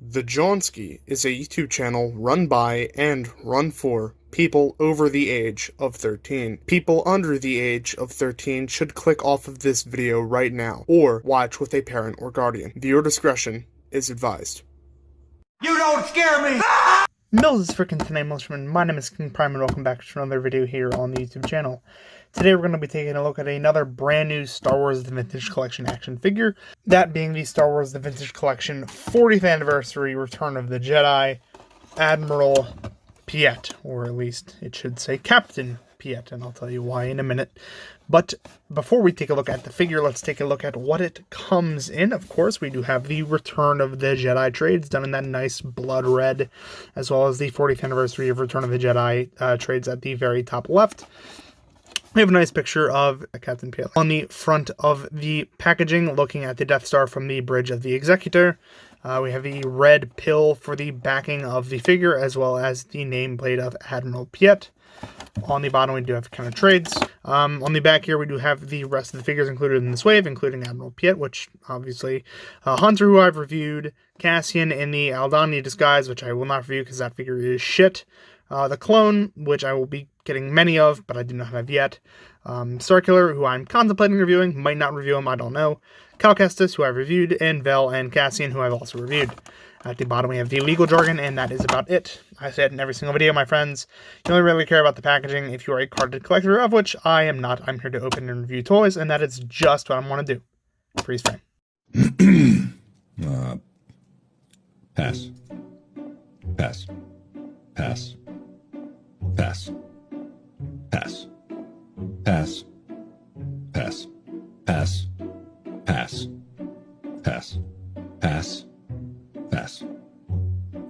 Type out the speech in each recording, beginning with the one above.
The Jawnski is a YouTube channel run by and run for people over the age of 13. People under the age of 13 should click off of this video right now, or watch with a parent or guardian. Viewer discretion is advised. You don't scare me! Mills is freaking today, Milishman. My name is King Prime, and welcome back to another video here on the YouTube channel. Today we're going to be taking a look at another brand new Star Wars The Vintage Collection action figure. That being the Star Wars The Vintage Collection 40th Anniversary Return of the Jedi Admiral Piett, or at least it should say Captain Piett, and I'll tell you why in a minute. But before we take a look at the figure, let's take a look at what it comes in. Of course, we do have the Return of the Jedi trades done in that nice blood red, as well as the 40th Anniversary of Return of the Jedi trades at the very top left. We have a nice picture of Captain Piett on the front of the packaging, looking at the Death Star from the bridge of the Executor. We have the red pill for the backing of the figure, as well as the nameplate of Admiral Piett. On the bottom, we do have kind of trades. On the back here, we do have the rest of the figures included in this wave, including Admiral Piett, which obviously Hunter, who I've reviewed, Cassian in the Aldani disguise, which I will not review because that figure is shit. The clone, which I will be getting many of, but I do not have yet. Circular, who I'm contemplating reviewing, might not review him, I don't know. Cal Kestis, who I've reviewed, and Vel and Cassian, who I've also reviewed. At the bottom, we have the legal jargon, and that is about it. I said in every single video, my friends, you only really care about the packaging if you are a carded collector, of which I am not. I'm here to open and review toys, and that is just what I want to do. Freeze frame. Pass. Pass. Pass. Pass. Pass. Pass. Pass. Pass. Pass. Pass. Pass. Pass.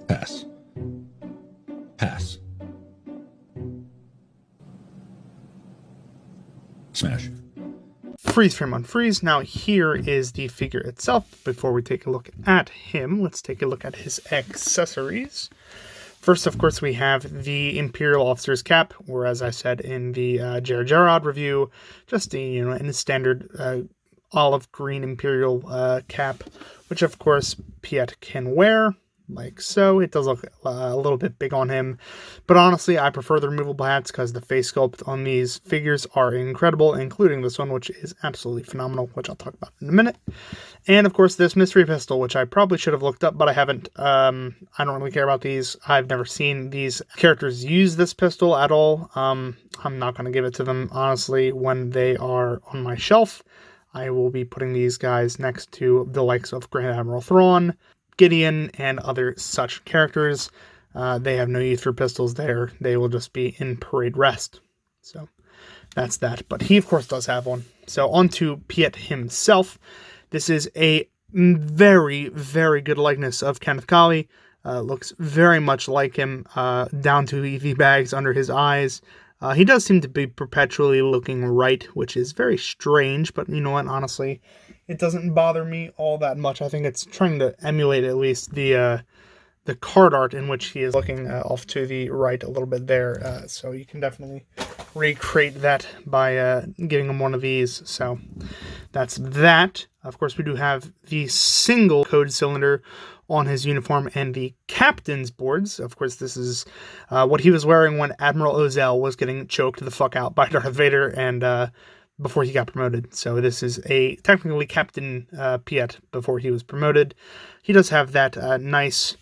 Pass. Pass. Smash. Freeze frame on freeze. Now here is the figure itself. Before we take a look at him, let's take a look at his accessories. First, of course, we have the Imperial Officer's Cap, or as I said in the Jar Jarrod review, just in a standard olive green Imperial cap, which of course Piett can wear, like so. It does look a little bit big on him, but honestly, I prefer the removable hats because the face sculpt on these figures are incredible, including this one, which is absolutely phenomenal, which I'll talk about in a minute. And of course, this mystery pistol, which I probably should have looked up, but I haven't. I don't really care about these. I've never seen these characters use this pistol at all. I'm not going to give it to them, honestly, when they are on my shelf. I will be putting these guys next to the likes of Grand Admiral Thrawn, Gideon, and other such characters. They have no use for pistols there. They will just be in parade rest. So that's that. But he, of course, does have one. So on to Piett himself. This is a very, very good likeness of Kenneth Colley. Looks very much like him, down to the bags under his eyes. He does seem to be perpetually looking right, which is very strange, but you know what, honestly, it doesn't bother me all that much. I think it's trying to emulate at least the card art in which he is looking off to the right a little bit there, so you can definitely recreate that by giving him one of these. So that's that. Of course, we do have the single code cylinder on his uniform and the captain's boards. Of course, this is what he was wearing when Admiral Ozell was getting choked the fuck out by Darth Vader and before he got promoted. So this is technically Captain Piett before he was promoted. He does have that nice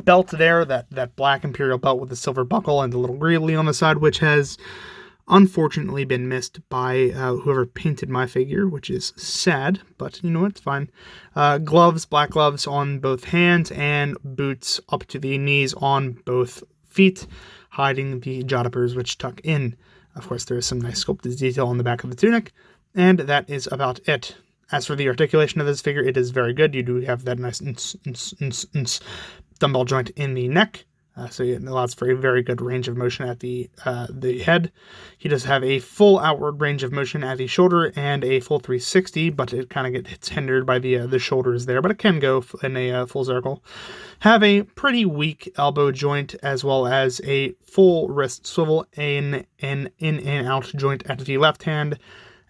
belt there, that black Imperial belt with the silver buckle and the little greeley on the side, which has unfortunately been missed by whoever painted my figure, which is sad, but you know what, it's fine. Gloves, black gloves on both hands, and boots up to the knees on both feet, hiding the jodhpurs which tuck in. Of course, there is some nice sculpted detail on the back of the tunic, and that is about it. As for the articulation of this figure, it is very good. You do have that nice dumbbell joint in the neck. So it allows for a very good range of motion at the head. He does have a full outward range of motion at the shoulder and a full 360, but it kind of gets hindered by the shoulders there, but it can go in a full circle. Have a pretty weak elbow joint, as well as a full wrist swivel in and out joint at the left hand,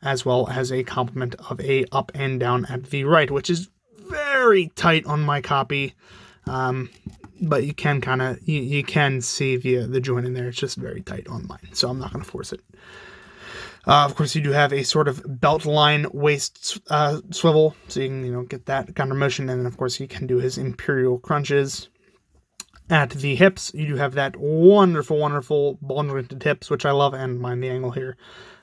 as well as a complement of a up and down at the right, which is very tight on my copy. But you can kind of, you can see the joint in there. It's just very tight on mine, so I'm not going to force it. Of course, you do have a sort of belt line waist swivel, so you can, get that kind of motion. And then, of course, you can do his Imperial crunches. At the hips, you do have that wonderful, wonderful ball-jointed hips, which I love, and mind the angle here,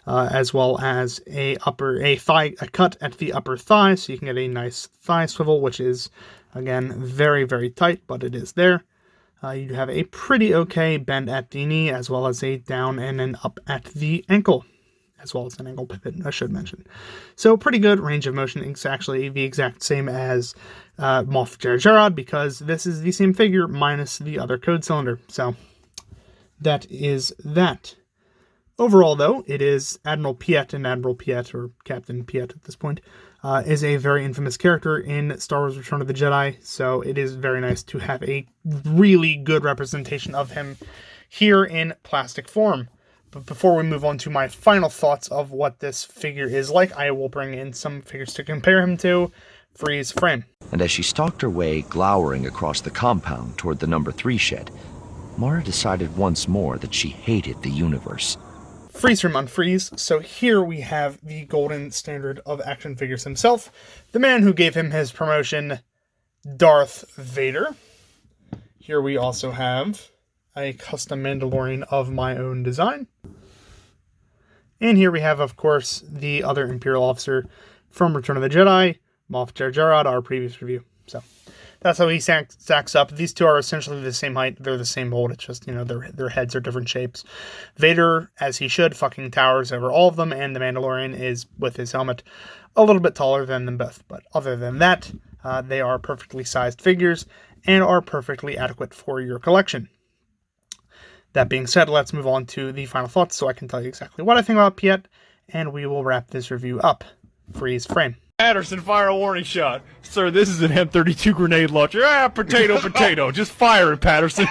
as well as a cut at the upper thigh, so you can get a nice thigh swivel, which is, again, very, very tight, but it is there. You do have a pretty okay bend at the knee, as well as a down and an up at the ankle, as well as an ankle pivot, I should mention. So pretty good range of motion. It's actually the exact same as Moff Jar Jar, because this is the same figure minus the other code cylinder. So that is that. Overall, though, it is Admiral Piett, and Admiral Piett, or Captain Piett at this point, is a very infamous character in Star Wars Return of the Jedi, so it is very nice to have a really good representation of him here in plastic form. But before we move on to my final thoughts of what this figure is like, I will bring in some figures to compare him to. Freeze frame. And as she stalked her way, glowering across the compound toward the number 3 shed, Mara decided once more that she hated the universe. Freeze frame unfreeze. So here we have the golden standard of action figures himself, the man who gave him his promotion, Darth Vader. Here we also have a custom Mandalorian of my own design. And here we have, of course, the other Imperial officer from Return of the Jedi, Moff Jar Jar, our previous review. So that's how he stacks up. These two are essentially the same height. They're the same mold. It's just, their heads are different shapes. Vader, as he should, fucking towers over all of them, and the Mandalorian is, with his helmet, a little bit taller than them both. But other than that, they are perfectly sized figures and are perfectly adequate for your collection. That being said, let's move on to the final thoughts so I can tell you exactly what I think about Piett, and we will wrap this review up. Freeze frame. Patterson, fire a warning shot. Sir, this is an M32 grenade launcher. Potato, potato. Just fire it, Patterson.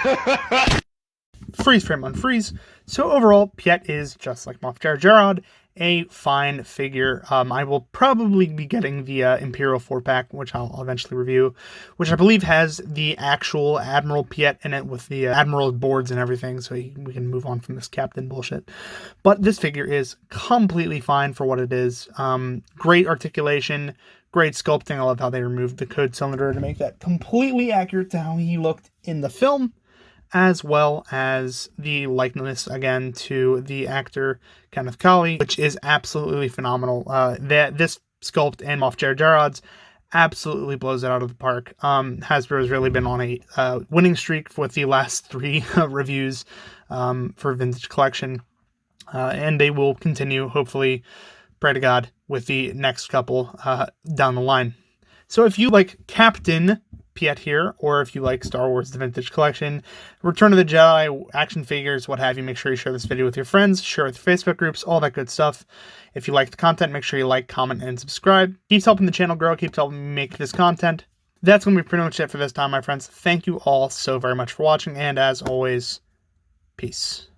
Freeze frame unfreeze. So overall, Piett is, just like Moff Jar Jar, a fine figure. I will probably be getting the Imperial 4-pack, which I'll eventually review, which I believe has the actual Admiral Piett in it with the Admiral boards and everything, so we can move on from this Captain bullshit. But this figure is completely fine for what it is. Great articulation, great sculpting. I love how they removed the code cylinder to make that completely accurate to how he looked in the film, as well as the likeness, again, to the actor Kenneth Colley, which is absolutely phenomenal. This sculpt and Moff Jar Jar's absolutely blows it out of the park. Hasbro has really been on a winning streak with the last 3 reviews for Vintage Collection, and they will continue, hopefully, pray to God, with the next couple down the line. So if you like Captain Piett here, or if you like Star Wars The Vintage Collection, Return of the Jedi, action figures, what have you, make sure you share this video with your friends, share it with your Facebook groups, all that good stuff. If you like the content, make sure you like, comment, and subscribe. Keeps helping the channel grow, keeps helping me make this content. That's going to be pretty much it for this time, my friends. Thank you all so very much for watching, and as always, peace.